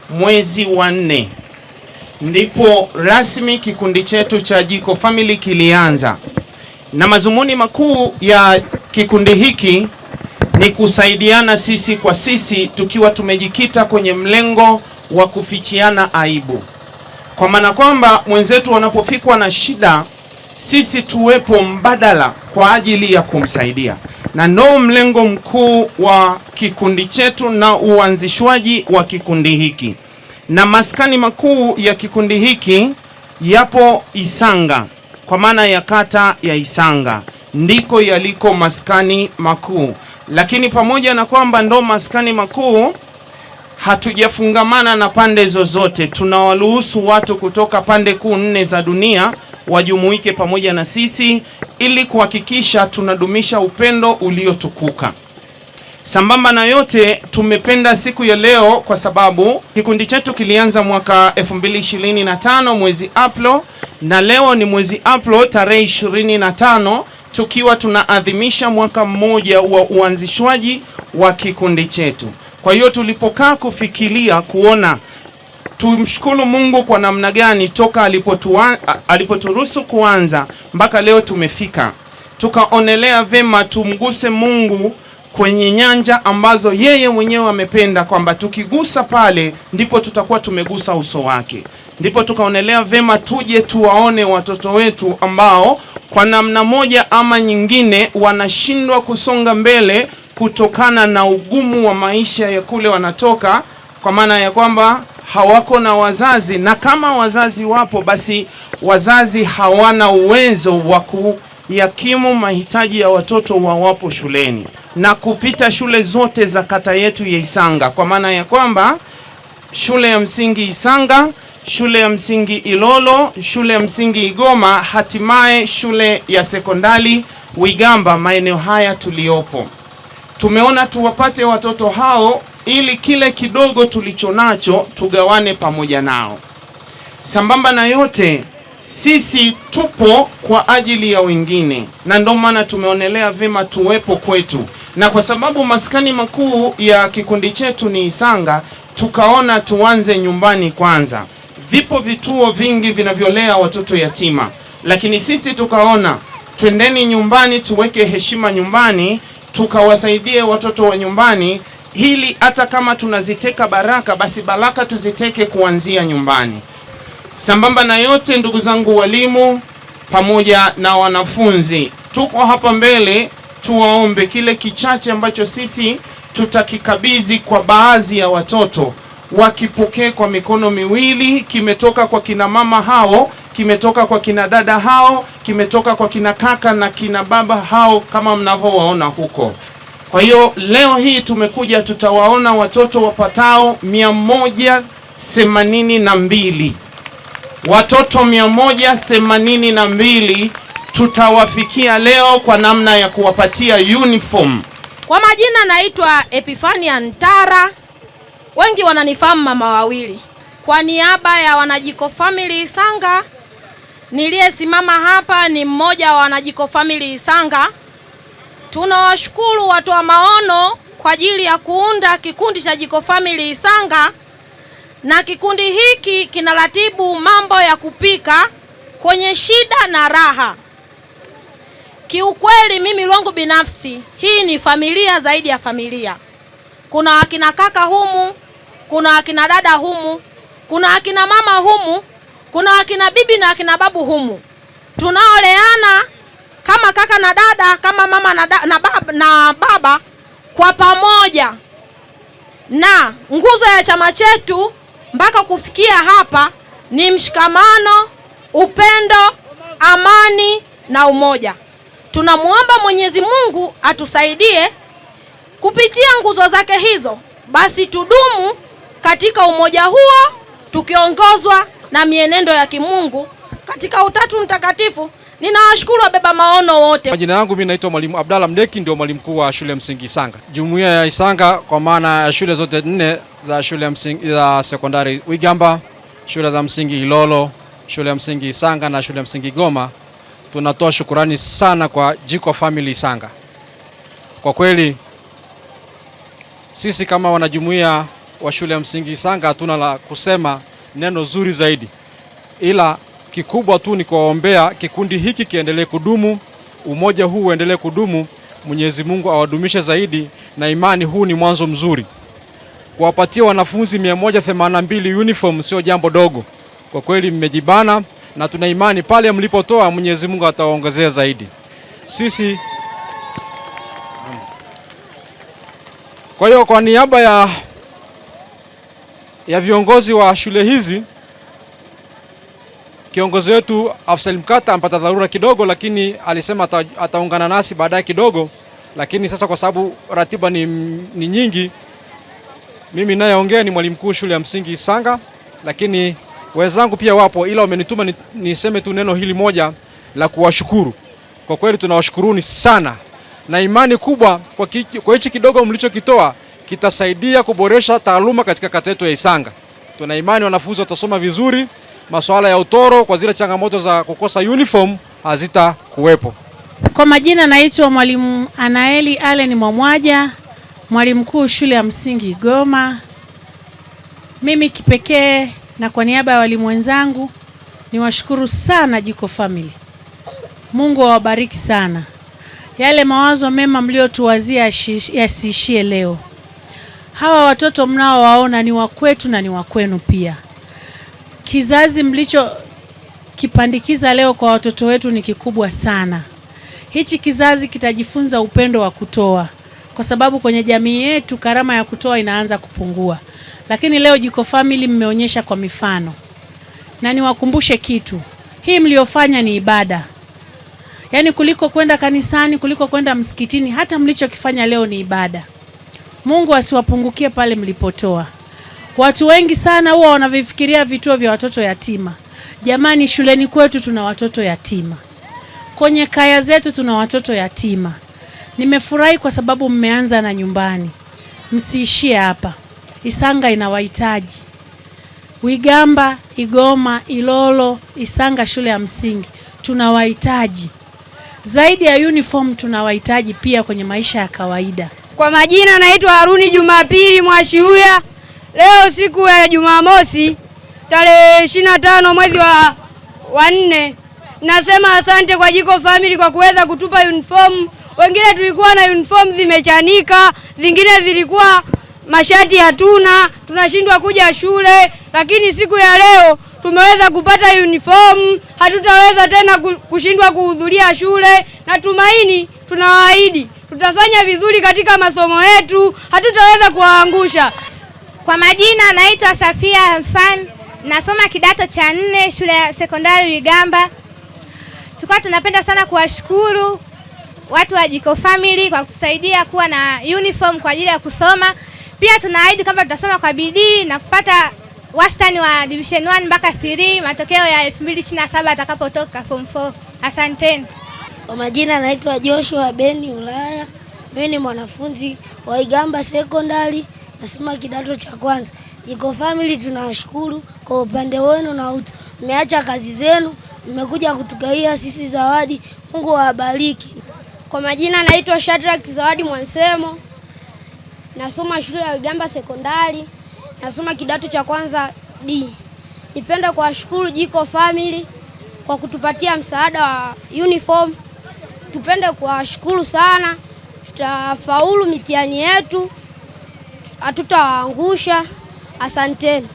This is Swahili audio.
mwezi wa 4 ndipo rasmi kikundi chetu cha Jiko Family kilianza, na mazumuni makuu ya kikundi hiki ni kusaidiana sisi kwa sisi, tukiwa tumejikita kwenye mlengo wa kufichiana aibu, kwa maana kwamba mwenzetu wanapofikwa na shida sisi tuwepo mbadala kwa ajili ya kumsaidia, na ndio mlengo mkuu wa kikundi chetu na uanzishwaji wa kikundi hiki. Na maskani makuu ya kikundi hiki yapo Isanga, kwa maana ya kata ya Isanga ndiko yaliko maskani makuu. Lakini pamoja na kwamba ndo maskani makuu, hatujafungamana na pande zozote. Tunawaruhusu watu kutoka pande kuu 4 za dunia wajumuike pamoja na sisi ili kuhakikisha tunadumisha upendo uliotukuka. Sambamba na yote, tumependa siku ya leo kwa sababu kikundi chetu kilianza mwaka 2025 mwezi Aprili, na leo ni mwezi Aprili tarehe 25, tukiwa tunaadhimisha mwaka mmoja wa uanzishwaji wa kikundi chetu. Kwa hiyo tulipokaa kufikiria kuona tumshukuru Mungu kwa namna gani toka alipoturuhusu kuanza mpaka leo tumefika, tukaonelea vema tumguse Mungu kwenye nyanja ambazo yeye mwenyewe amependa kwamba tukigusa pale ndipo tutakuwa tumegusa uso wake. Ndipo tukaonelea vema tuje tuwaone watoto wetu ambao kwa namna moja ama nyingine wanashindwa kusonga mbele kutokana na ugumu wa maisha ya kule wanatoka, kwa maana ya kwamba hawako na wazazi, na kama wazazi wapo basi wazazi hawana uwezo wa kuyakimu mahitaji ya watoto wawapo shuleni na kupita shule zote za kata yetu ya Isanga, kwa maana ya kwamba shule ya msingi Isanga, shule ya msingi Ilolo, shule ya msingi Igoma, hatimaye shule ya sekondari Wigamba. Maeneo haya tuliopo tumeona tuwapate watoto hao ili kile kidogo tulichonacho tugawane pamoja nao. Sambamba na yote, sisi tupo kwa ajili ya wengine, na ndio maana tumeonelea vema tuwepo kwetu, na kwa sababu maskani makuu ya kikundi chetu ni Isanga, tukaona tuanze nyumbani kwanza. Vipo vituo vingi vinavyolea watoto yatima, lakini sisi tukaona twendeni nyumbani, tuweke heshima nyumbani, tukawasaidie watoto wa nyumbani, hili hata kama tunaziteka baraka basi baraka tuziteke kuanzia nyumbani. Sambamba na yote, ndugu zangu walimu pamoja na wanafunzi, tuko hapa mbele tuwaombe kile kichache ambacho sisi tutakikabidhi kwa baadhi ya watoto, wakipokee kwa mikono miwili. Kimetoka kwa kina mama hao, kimetoka kwa kina dada hao, kimetoka kwa kina kaka na kina baba hao kama mnavyowaona huko. Kwa hiyo leo hii tumekuja, tutawaona watoto wapatao 182. Watoto 182 tutawafikia leo kwa namna ya kuwapatia uniform. Kwa majina naitwa Epifania Ntara, wengi wananifahamu mama wawili. Kwa niaba ya wanajiko family Isanga, niliyesimama hapa ni mmoja wa wanajiko family Isanga. Tunawashukuru watu wa maono kwa ajili ya kuunda kikundi cha Jiko Family Isanga, na kikundi hiki kinaratibu mambo ya kupika kwenye shida na raha. Kiukweli mimi wangu binafsi, hii ni familia zaidi ya familia. Kuna wakina kaka humu, kuna wakina dada humu, kuna wakina mama humu, kuna wakina bibi na wakina babu humu. Tunaoleana kama kaka na dada, kama mama na baba kwa pamoja. Na nguzo ya chama chetu mpaka kufikia hapa ni mshikamano, upendo, amani na umoja. Tunamuomba Mwenyezi Mungu atusaidie kupitia nguzo zake hizo, basi tudumu katika umoja huo tukiongozwa na mienendo ya kimungu katika Utatu Mtakatifu. Ninawashukuru wabeba maono wote. Majina yangu mimi naitwa Mwalimu Abdalla Mdeki, ndio mwalimu mkuu wa shule ya msingi Isanga. Jumuiya ya Isanga kwa maana ya shule zote 4 za shule ya msingi za sekondari Wigamba, shule za msingi Ilolo, shule ya msingi Isanga na shule ya msingi Goma, tunatoa shukurani sana kwa Jiko Family Isanga. Kwa kweli sisi kama wanajumuiya wa shule ya msingi Isanga hatuna la kusema neno zuri zaidi, ila kikubwa tu ni kuwaombea kikundi hiki kiendelee kudumu, umoja huu uendelee kudumu. Mwenyezi Mungu awadumishe zaidi, na imani huu ni mwanzo mzuri. Kuwapatia wanafunzi 182 uniform sio jambo dogo. Kwa kweli mmejibana, na tuna imani pale mlipotoa Mwenyezi Mungu atawaongezea zaidi. Sisi kwa hiyo kwa niaba ya viongozi wa shule hizi, kiongozi wetu Afsal Mkata ampata dharura kidogo, lakini alisema ataungana nasi baadaye kidogo. Lakini sasa kwa sababu ratiba ni nyingi, mimi nayeongea ni mwalimu mkuu shule ya msingi Isanga, lakini wenzangu pia wapo, ila wamenituma niseme tu neno hili moja la kuwashukuru. Kwa kweli tunawashukuruni sana, na imani kubwa kwa hichi kidogo mlichokitoa kitasaidia kuboresha taaluma katika kata yetu ya Isanga. Tuna imani wanafunzi watasoma vizuri, masuala ya utoro kwa zile changamoto za kukosa uniform hazitakuwepo. Kwa majina naitwa Mwalimu Anaeli Allen Mwamwaja, mwalimu mkuu shule ya msingi Goma. Mimi kipekee na kwa niaba ya walimu wenzangu niwashukuru sana Jiko Family. Mungu awabariki sana. Yale mawazo mema mliotuwazia yasiishie leo. Hawa watoto mnaowaona ni wa kwetu na ni wa kwenu pia. Kizazi mlicho kipandikiza leo kwa watoto wetu ni kikubwa sana. Hichi kizazi kitajifunza upendo wa kutoa, kwa sababu kwenye jamii yetu karama ya kutoa inaanza kupungua. Lakini leo Jiko Family mmeonyesha kwa mifano. Na niwakumbushe kitu, hii mliofanya ni ibada. Yaani kuliko kwenda kanisani, kuliko kwenda msikitini, hata mlichokifanya leo ni ibada. Mungu asiwapungukie pale mlipotoa. Watu wengi sana huwa wanavifikiria vituo vya watoto yatima. Jamani, shuleni kwetu tuna watoto yatima. Kwenye kaya zetu tuna watoto yatima. Nimefurahi kwa sababu mmeanza na nyumbani. Msiishie hapa. Isanga inawahitaji. Wigamba, Igoma, Ilolo, Isanga shule ya msingi tunawahitaji. Zaidi ya uniform tunawahitaji pia kwenye maisha ya kawaida. Kwa majina naitwa Haruni Jumapili Mwashiuya. Leo siku ya Jumamosi tarehe 25 mwezi wa 4. Nasema asante kwa Jiko Family kwa kuweza kutupa uniform. Wengine tulikuwa na uniform zimechanika, zingine zilikuwa mashati hatuna, tunashindwa kuja shule, lakini siku ya leo tumeweza kupata uniform, hatutaweza tena kushindwa kuhudhuria shule, na tumaini tunawaahidi tutafanya vizuri katika masomo yetu, hatutaweza kuwaangusha. Kwa majina naitwa Safia Alfan, nasoma kidato cha 4 shule ya sekondari Wigamba. Tulikuwa tunapenda sana kuwashukuru watu wa Jiko Family kwa kutusaidia kuwa na uniform kwa ajili ya kusoma. Pia tunaahidi kama tutasoma kwa bidii na kupata wastani wa division 1 mpaka 3 matokeo ya 2027 atakapotoka form 4. Asanteni. Kwa majina naitwa Joshua Beni Ulaya. Mimi ni mwanafunzi wa Igamba Secondary, nasoma kidato cha 1. Jiko Family tunawashukuru kwa upande wenu na utu. Mmeacha kazi zenu, mmekuja kutugaia sisi zawadi. Mungu awabariki. Kwa majina naitwa Shadrack Zawadi Mwansemo. Nasoma shule ya Igamba Secondary, nasoma kidato cha 1 D. Nipenda kuwashukuru Jiko Family kwa kutupatia msaada wa uniform. Tupende kuwashukuru sana. Tutafaulu mitihani yetu, hatutawaangusha. Asanteni.